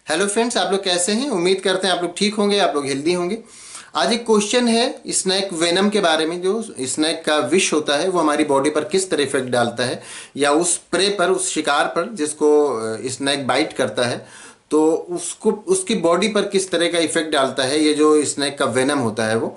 Hello friends, आप लोग कैसे हैं? उम्मीद करते हैं आप लोग ठीक होंगे, आप लोग हेल्दी होंगे। आज एक क्वेश्चन है स्नैक वेनम के बारे में। जो स्नैक का विष होता है वो हमारी बॉडी पर किस तरह इफेक्ट डालता है, या उस प्रे पर, उस शिकार पर जिसको स्नैक बाइट करता है, तो उसको उसकी बॉडी पर किस तरह का इफेक्ट डालता है ये जो स्नैक का वेनम होता है वो।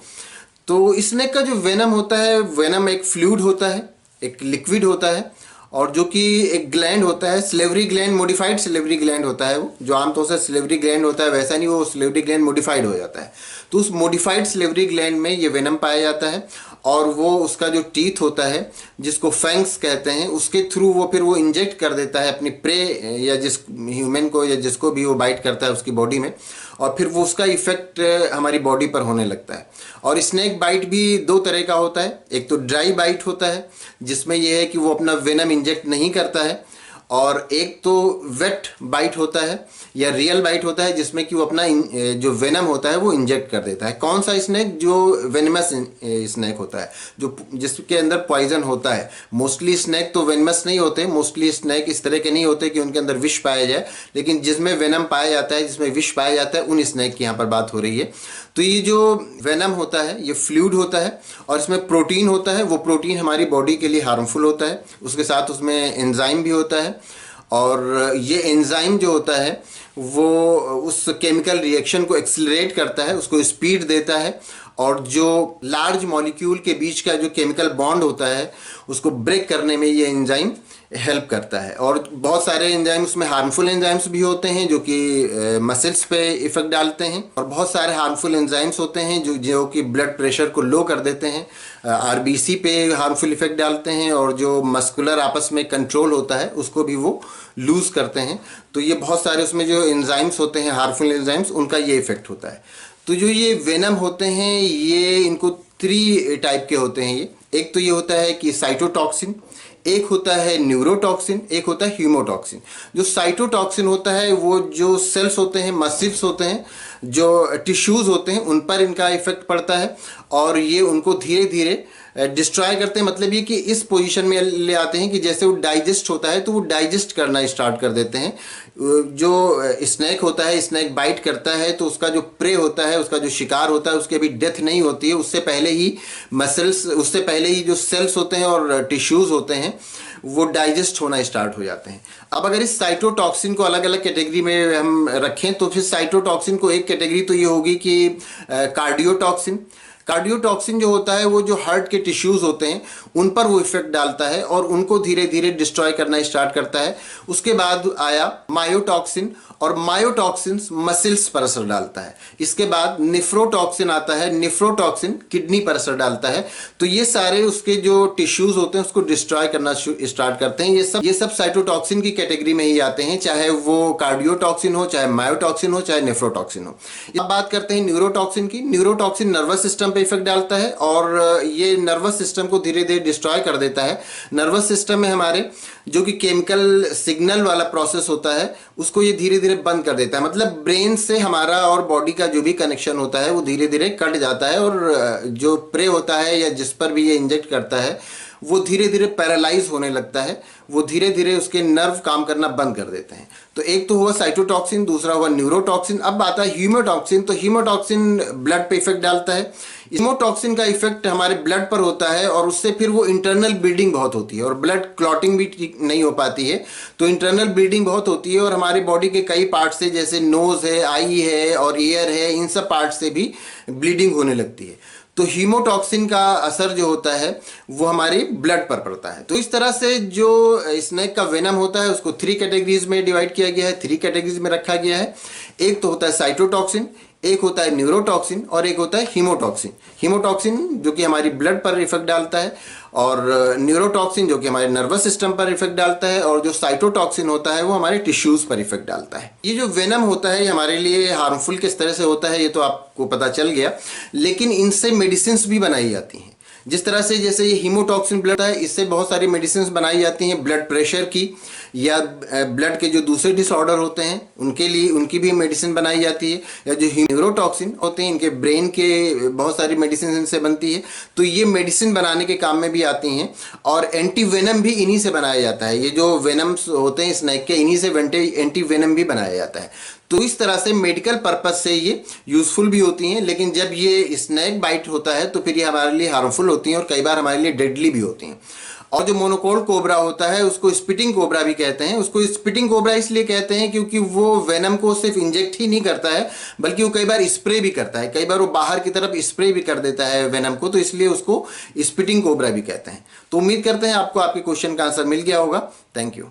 तो स्नैक का जो वेनम होता है, वेनम एक फ्लूइड होता है, एक लिक्विड होता है, और जो कि एक ग्लैंड होता है, salivary gland, modified salivary gland होता है वो। जो आमतौर से सिलेवरी ग्लैंड होता है वैसा नहीं, वो सिलेवरी ग्लैंड मॉडिफाइड हो जाता है। तो उस मॉडिफाइड सिलेवरी ग्लैंड में ये वेनम पाया जाता है, और वो उसका जो टीथ होता है जिसको फैंक्स कहते हैं, उसके थ्रू वो इंजेक्ट कर देता है अपनी प्रे, या जिस ह्यूमन को या जिसको भी वो बाइट करता है उसकी बॉडी में, और फिर वो उसका इफेक्ट हमारी बॉडी पर होने लगता है। और स्नेक बाइट भी दो तरह का होता है। एक तो ड्राई बाइट होता है जिसमें यह है कि वो अपना वेनम इंजेक्ट नहीं करता है, और एक तो वेट बाइट होता है या रियल बाइट होता है जिसमें कि वो अपना जो वेनम होता है वो इंजेक्ट कर देता है। कौन सा स्नैक? जो वेनमस स्नैक होता है, जो जिसके अंदर पॉइजन होता है। मोस्टली स्नैक तो वेनमस नहीं होते, मोस्टली स्नैक इस तरह के नहीं होते कि उनके अंदर विष पाया जाए, लेकिन जिसमें वेनम पाया जाता है, जिसमें विष पाया जाता है, उन स्नैक की यहाँ पर बात हो रही है। तो ये जो वेनम होता है ये फ्लूइड होता है, और इसमें प्रोटीन होता है। वो प्रोटीन हमारी बॉडी के लिए हार्मफुल होता है। उसके साथ उसमें एंजाइम भी होता है, और ये एंजाइम जो होता है वो उस केमिकल रिएक्शन को एक्सिलरेट करता है, उसको स्पीड देता है, और जो लार्ज मॉलिक्यूल के बीच का जो केमिकल बॉन्ड होता है उसको ब्रेक करने में ये एंजाइम हेल्प करता है। और बहुत सारे एंजाइम्स में हार्मफुल एंजाइम्स भी होते हैं जो कि मसल्स पे इफेक्ट डालते हैं, और बहुत सारे हार्मफुल एंजाइम्स होते हैं जो कि ब्लड प्रेशर को लो कर देते हैं, आरबीसी पे हार्मफुल इफेक्ट डालते हैं, और जो मस्कुलर आपस में कंट्रोल होता है उसको भी वो लूज करते हैं। तो ये बहुत सारे उसमें जो एंजाइम्स होते हैं, हार्मफुल एंजाइम्स, उनका ये इफेक्ट होता है। तो जो ये वेनम होते हैं ये इनको 3 टाइप के होते हैं। ये एक तो ये होता है कि साइटोटॉक्सिन, एक होता है न्यूरोटॉक्सिन, एक होता है ह्यूमोटॉक्सिन। जो साइटोटॉक्सिन होता है वो जो सेल्स होते हैं, मसल्स होते हैं, जो टिश्यूज़ होते हैं, उन पर इनका इफेक्ट पड़ता है, और ये उनको धीरे धीरे डिस्ट्रॉय करते हैं। मतलब ये कि इस पोजीशन में ले आते हैं कि जैसे वो डाइजेस्ट होता है तो वो डाइजेस्ट करना स्टार्ट कर देते हैं। जो स्नैक होता है, स्नैक बाइट करता है तो उसका जो प्रे होता है, उसका जो शिकार होता है, उसकी अभी डेथ नहीं होती है। उससे पहले ही मसल्स, उससे पहले ही जो सेल्स होते हैं और टिश्यूज़ होते हैं वो डाइजेस्ट होना स्टार्ट हो जाते हैं। अब अगर इस साइटोटॉक्सिन को अलग अलग कैटेगरी में हम रखें तो फिर साइटोटॉक्सिन को एक कैटेगरी तो ये होगी कि कार्डियोटॉक्सिन। कार्डियोटॉक्सिन जो होता है वो जो हार्ट के टिश्यूज होते हैं उन पर वो इफेक्ट डालता है और उनको धीरे धीरे डिस्ट्रॉय करना स्टार्ट करता है। उसके बाद आया मायोटॉक्सिन, और मायोटॉक्सिन मसल्स पर असर डालता है। इसके बाद निफ्रोटॉक्सिन आता है, निफ्रोटॉक्सिन किडनी पर असर डालता है। तो ये सारे उसके जो टिश्यूज होते हैं उसको डिस्ट्रॉय करना स्टार्ट करते हैं। ये सब साइटोटॉक्सिन की कैटेगरी में ही आते हैं, चाहे वो कार्डियोटॉक्सिन हो, चाहे मायोटॉक्सिन हो, चाहे नेफ्रोटॉक्सिन हो। अब बात करते हैं न्यूरोटॉक्सिन की। न्यूरोटॉक्सिन नर्वस सिस्टम पे इफेक्ट डालता है, और ये नर्वस सिस्टम को धीरे धीरे डिस्ट्रॉय कर देता है। नर्वस सिस्टम में हमारे जो कि केमिकल सिग्नल वाला प्रोसेस होता है उसको ये धीरे धीरे बंद कर देता है। मतलब ब्रेन से हमारा और बॉडी का जो भी कनेक्शन होता है वो धीरे धीरे कट जाता है, और जो प्रे होता है या जिस पर भी ये इंजेक्ट करता है वो धीरे धीरे पैरालाइज होने लगता है। वो धीरे धीरे उसके नर्व काम करना बंद कर देते हैं। तो एक तो हुआ साइटोटॉक्सिन, दूसरा हुआ न्यूरोटॉक्सिन। अब आता है हीमोटॉक्सिन। तो हीमोटॉक्सिन ब्लड पे इफेक्ट डालता है। हीमोटॉक्सिन का इफेक्ट हमारे ब्लड पर होता है, और उससे फिर वो इंटरनल ब्लीडिंग बहुत होती है, और ब्लड क्लॉटिंग भी ठीक नहीं हो पाती है। तो इंटरनल ब्लीडिंग बहुत होती है, और हमारे बॉडी के कई पार्ट से, जैसे नोज है, आई है और ईयर है, इन सब पार्ट से भी ब्लीडिंग होने लगती है। तो हीमोटॉक्सिन का असर जो होता है वो हमारे ब्लड पर पड़ता है। तो इस तरह से जो स्नेक का वेनम होता है उसको 3 कैटेगरीज में डिवाइड किया गया है, 3 कैटेगरीज में रखा गया है। एक तो होता है साइटोटॉक्सिन, एक होता है न्यूरोटॉक्सिन, और एक होता है हीमोटॉक्सिन। हीमोटॉक्सिन जो कि हमारी ब्लड पर इफेक्ट डालता है, और न्यूरोटॉक्सिन जो कि हमारे नर्वस सिस्टम पर इफेक्ट डालता है, और जो साइटोटॉक्सिन होता है वो हमारे टिश्यूज पर इफेक्ट डालता है। ये जो वेनम होता है ये हमारे लिए हार्मफुल किस तरह से होता है ये तो आपको पता चल गया, लेकिन इनसे मेडिसिन भी बनाई जाती हैं। जिस तरह से, जैसे ये हीमोटॉक्सिन ब्लड है, इससे बहुत सारी मेडिसिन बनाई जाती हैं ब्लड प्रेशर की, या ब्लड के जो दूसरे डिसऑर्डर होते हैं उनके लिए उनकी भी मेडिसिन बनाई जाती है। या जो न्यूरोटॉक्सिन होते हैं इनके ब्रेन के बहुत सारी मेडिसिन इनसे बनती है। तो ये मेडिसिन बनाने के काम में भी आती हैं, और एंटी वेनम भी इन्हीं से बनाया जाता है। ये जो वेनम्स होते हैं स्नैक के, इन्हीं से एंटी वेनम भी बनाया जाता है। तो इस तरह से मेडिकल पर्पज से ये यूजफुल भी होती हैं, लेकिन जब ये स्नेक बाइट होता है तो फिर ये हमारे लिए हार्मफुल होती हैं और कई बार हमारे लिए डेडली भी होती हैं। और जो मोनोकोट कोबरा होता है उसको स्पिटिंग कोबरा भी कहते हैं। उसको स्पिटिंग कोबरा इसलिए कहते हैं क्योंकि वो वेनम को सिर्फ इंजेक्ट ही नहीं करता है, बल्कि वो कई बार स्प्रे भी करता है, कई बार वो बाहर की तरफ स्प्रे भी कर देता है वेनम को, तो इसलिए उसको स्पिटिंग कोबरा भी कहते हैं। तो उम्मीद करते हैं आपको आपके क्वेश्चन का आंसर मिल गया होगा। Thank you.